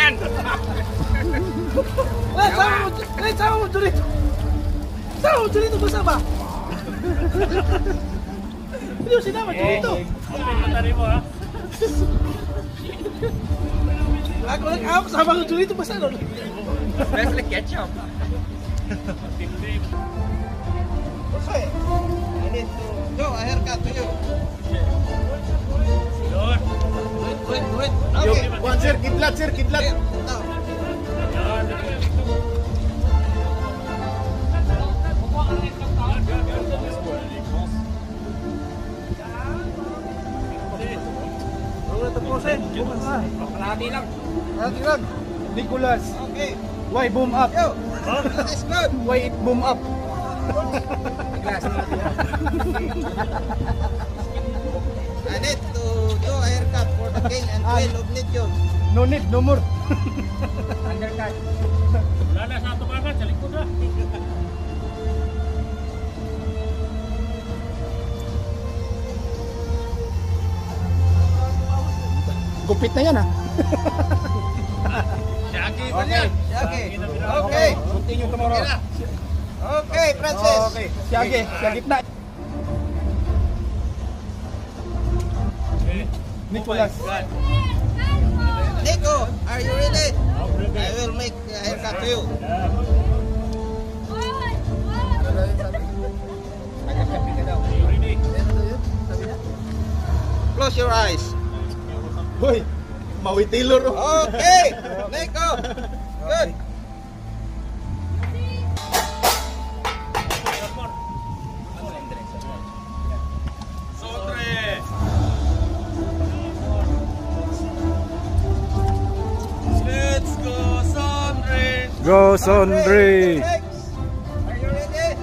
yan! Sama mo dito! Sama mo dito basa ba? Hindi mo sinama dito! Matari mo ha? Ako nag-awak sama mo dito basa no? Reflex ketchup! Jose, I need to do a haircut to you. Wait. Okay. One sir, kidlat. No. Wala tapos eh. Bukas na. Kalahati lang. Hati lang. Nicholas, Okay. why boom up? Yo. That's good. Why it boom up? I need to do a haircut for the king and queen of Nidjog. No need, no more. Undercut. Wala na sa tumakan, sa likod ha. Gupit na yan ah. Shaggy ba Okay. yan? Okay. Okay. Continue tomorrow. Okay, Francis. Okay. Sige, sa gitna. Nicholas. Nico, are you ready? I will make a haircut to you. Close your eyes. Hoy, mawitilor. Okay, Nico. Good. Sobre! Let's go, Sobre! Go Sondre. Next. Are you ready?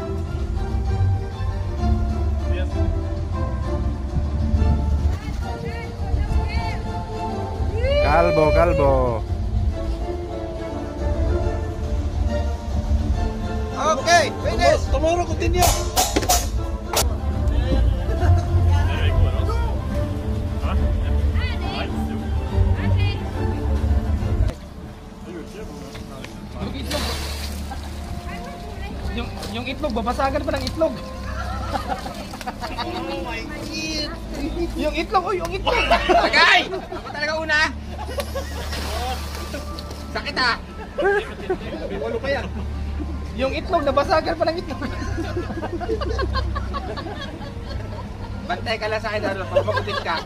Kalbo. Okay, finish. Tomorrow continue. Yung itlog, babasagan pa ng itlog. Oh my God. Yung itlog, yung itlog. Tagay! Ako talaga una! Sakit ah! Walo pa yan. Yung itlog, nabasagan pa ng itlog. Bantay ka lang sa akin, Darlo. Pagpakutin ka.